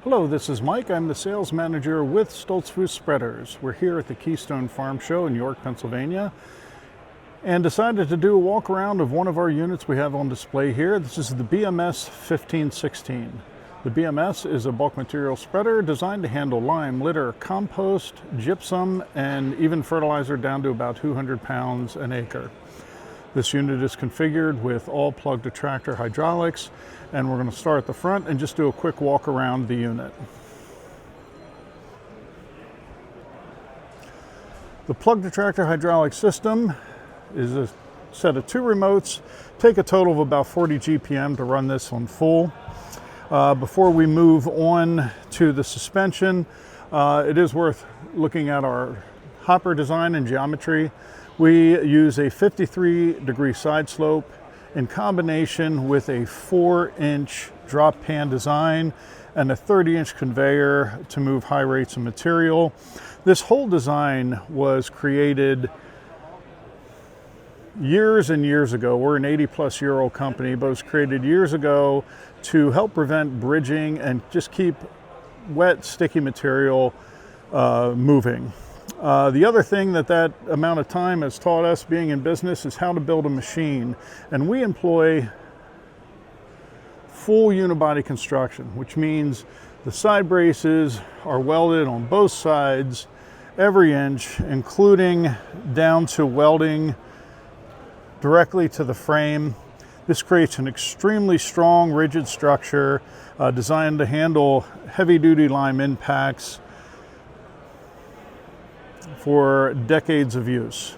Hello, this is Mike. I'm the sales manager with Stoltzfus Spreaders. We're here at the Keystone Farm Show in York, Pennsylvania, and decided to do a walk around of one of our units we have on display here. This is the BMS 1516. The BMS is a bulk material spreader designed to handle lime, litter, compost, gypsum, and even fertilizer down to about 200 pounds an acre. This unit is configured with all plug-to-tractor hydraulics, and we're going to start at the front and just do a quick walk around the unit. The plug-to-tractor hydraulic system is a set of two remotes. Take a total of about 40 GPM to run this on full. Before we move on to the suspension, it is worth looking at our hopper design and geometry. We use a 53-degree side slope in combination with a 4-inch drop pan design and a 30-inch conveyor to move high rates of material. This whole design was created years and years ago. We're an 80-plus-year-old company, but it was created years ago to help prevent bridging and just keep wet, sticky material moving. The other thing that amount of time has taught us being in business is how to build a machine. And we employ full unibody construction, which means the side braces are welded on both sides every inch, including down to welding directly to the frame. This creates an extremely strong, rigid structure designed to handle heavy-duty lime impacts for decades of use.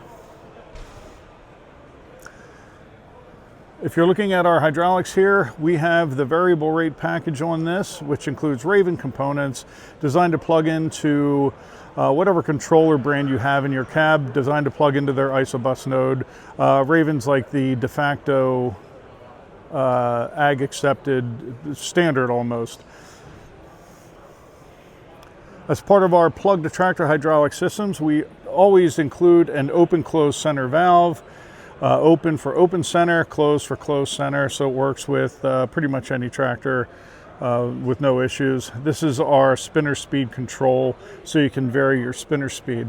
If you're looking at our hydraulics here, we have the variable rate package on this, which includes Raven components designed to plug into whatever controller brand you have in your cab, designed to plug into their isobus node. Raven's like the de facto ag accepted standard almost. As part of our plug-to-tractor hydraulic systems, we always include an open-close center valve, open for open center, closed for closed center, so it works with pretty much any tractor with no issues. This is our spinner speed control, so you can vary your spinner speed.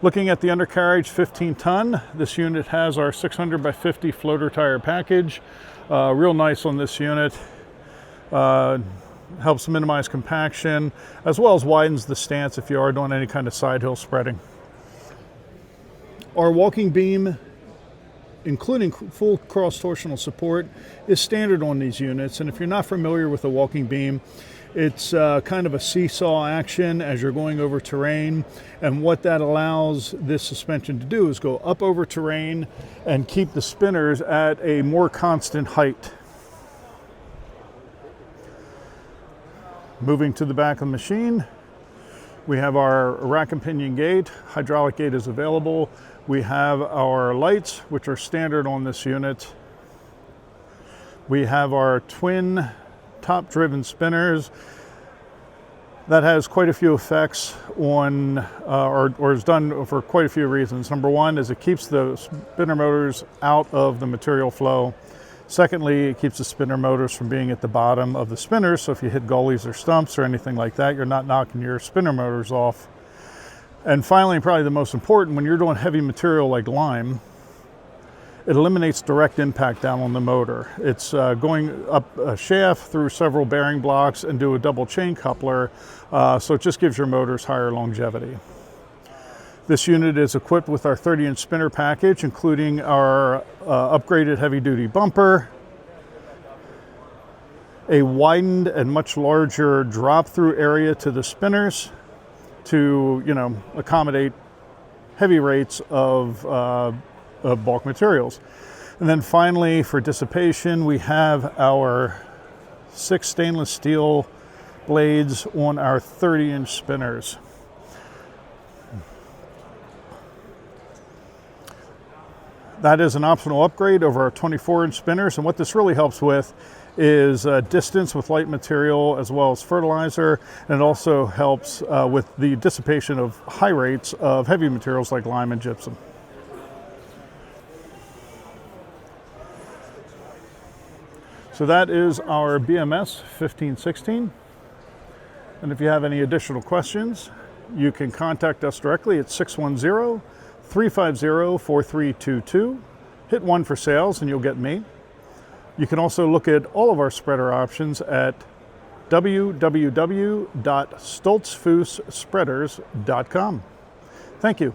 Looking at the undercarriage 15-ton, this unit has our 600 by 50 floater tire package. Real nice on this unit. Helps minimize compaction, as well as widens the stance if you are doing any kind of side hill spreading. Our walking beam, including full cross-torsional support, is standard on these units. And if you're not familiar with a walking beam, it's kind of a seesaw action as you're going over terrain. And what that allows this suspension to do is go up over terrain and keep the spinners at a more constant height. Moving to the back of the machine, we have our rack and pinion gate. Hydraulic gate is available. We have our lights, which are standard on this unit. We have our twin top-driven spinners. That has quite a few effects on, or is done for quite a few reasons. Number one is it keeps the spinner motors out of the material flow. Secondly, it keeps the spinner motors from being at the bottom of the spinners, so if you hit gullies or stumps or anything like that, you're not knocking your spinner motors off. And finally, probably the most important, when you're doing heavy material like lime, it eliminates direct impact down on the motor. It's going up a shaft through several bearing blocks and do a double chain coupler, so it just gives your motors higher longevity. This unit is equipped with our 30-inch spinner package, including our upgraded heavy-duty bumper, a widened and much larger drop-through area to the spinners to, accommodate heavy rates of bulk materials. And then finally, for dissipation, we have our 6 stainless steel blades on our 30-inch spinners. That is an optional upgrade over our 24-inch spinners, and what this really helps with is distance with light material as well as fertilizer, and it also helps with the dissipation of high rates of heavy materials like lime and gypsum. So that is our BMS 1516. And if you have any additional questions, you can contact us directly at 610-350-4322. Hit 1 for sales and you'll get me. You can also look at all of our spreader options at www.stoltzfusspreaders.com. Thank you.